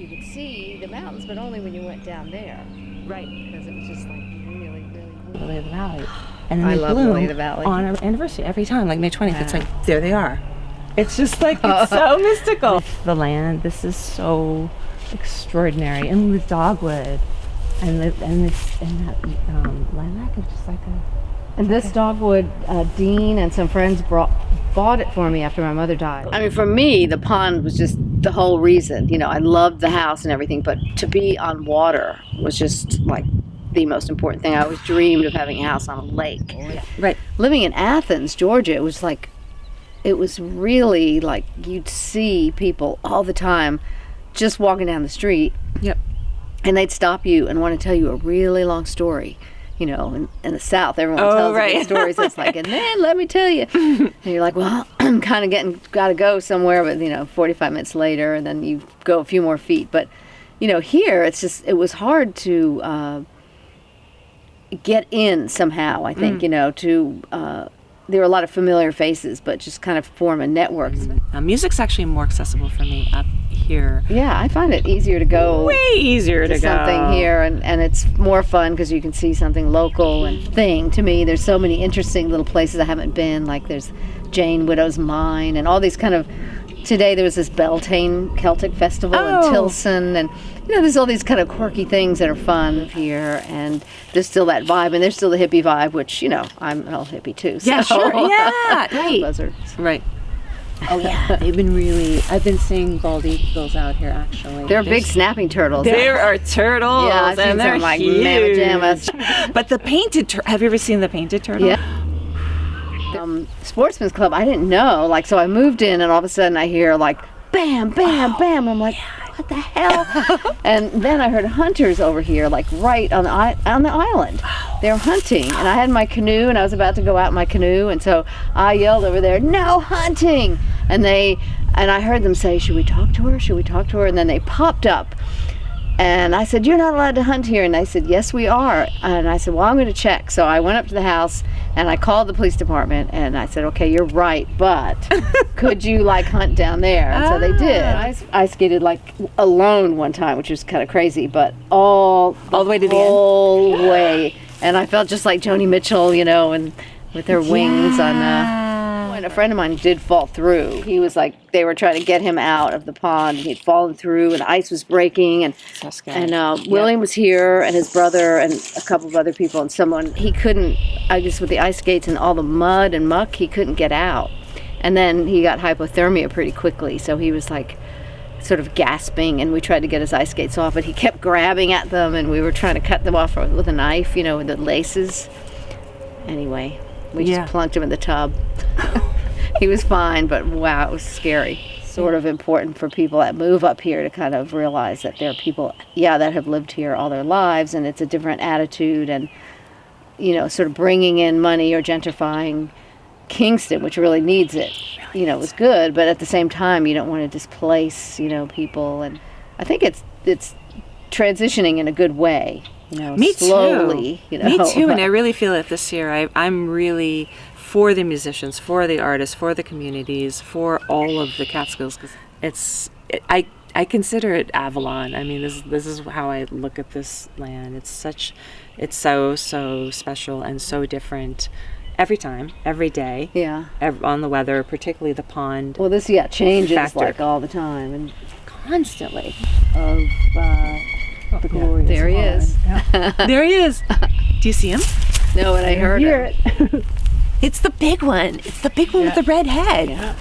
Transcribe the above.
you could see the mountains, but only when you went down there. Right. Because it was just like really, really cool. Lily of the Valley. And then I they love bloom Lily of the Valley. on our anniversary every time, like May 20th. It's like, there they are. It's just like, it's so mystical. The land, this is so extraordinary. And with dogwood and that lilac is just like a... And this dogwood, Dean and some friends bought it for me after my mother died. I mean, for me, the pond was just the whole reason. You know, I loved the house and everything, but to be on water was just like the most important thing. I always dreamed of having a house on a lake. Right. Living in Athens, Georgia, it was really like you'd see people all the time just walking down the street. Yep. And they'd stop you and want to tell you a really long story. You know, in the South, everyone tells these stories. It's like, and then let me tell you. And you're like, well, I'm kind of got to go somewhere, but 45 minutes later, and then you go a few more feet. But, here, it was hard to get in somehow, I think, there were a lot of familiar faces, but just kind of form a network. Music's actually more accessible for me up here. Yeah, I find it easier to go. Way easier to go. Something here, and it's more fun because you can see something local and thing. To me, there's so many interesting little places I haven't been, like there's Jane Widow's Mine and all these kind of... Today there was this Beltane Celtic Festival in Tilson, and there's all these kind of quirky things that are fun here, and there's still that vibe, and there's still the hippie vibe, which I'm an old hippie too. So. Yeah, sure. Yeah, right. Buzzards. Right. Oh yeah, I've been seeing bald eagles out here actually. They're big snapping turtles. There are turtles, yeah, I've seen and they're some, like huge. mamma jammas. But the painted have you ever seen the painted turtle? Yeah. Sportsman's Club, I didn't know, so I moved in and all of a sudden I hear bam, bam, bam. I'm like, what the hell? And then I heard hunters over here, right on the island. They were hunting, and I had my canoe, and I was about to go out in my canoe, and so I yelled over there, no hunting! And I heard them say, should we talk to her? Should we talk to her? And then they popped up. And I said, you're not allowed to hunt here. And they said, yes, we are. And I said, well, I'm going to check. So I went up to the house and I called the police department and I said, okay, you're right, but could you hunt down there? And so they did. I skated alone one time, which was kind of crazy, but all the way to the whole way. And I felt just like Joni Mitchell, and with her wings on and a friend of mine did fall through. He was they were trying to get him out of the pond, and he'd fallen through, and the ice was breaking, and William was here, and his brother, and a couple of other people, and someone, he couldn't, I guess with the ice skates and all the mud and muck, he couldn't get out. And then he got hypothermia pretty quickly, so he was sort of gasping, and we tried to get his ice skates off, but he kept grabbing at them, and we were trying to cut them off with a knife, with the laces. Anyway, we just plunked him in the tub. He was fine, but wow, it was scary. Sort of important for people that move up here to kind of realize that there are people, that have lived here all their lives, and it's a different attitude, and, sort of bringing in money or gentrifying Kingston, which really needs it, was good, but at the same time, you don't want to displace, people, and I think it's transitioning in a good way, Me slowly. Too. Me too, and I really feel it this year. I'm really for the musicians, for the artists, for the communities, for all of the Catskills. I consider it Avalon. I mean, this is how I look at this land. It's so special and so different every time, every day. Yeah. On the weather, particularly the pond. Well, this changes factor. all the time and constantly. Of the glorious. There he is. Yeah. There he is. Do you see him? No, but I heard it. It's the big one. It's the big one with the red head. Yeah.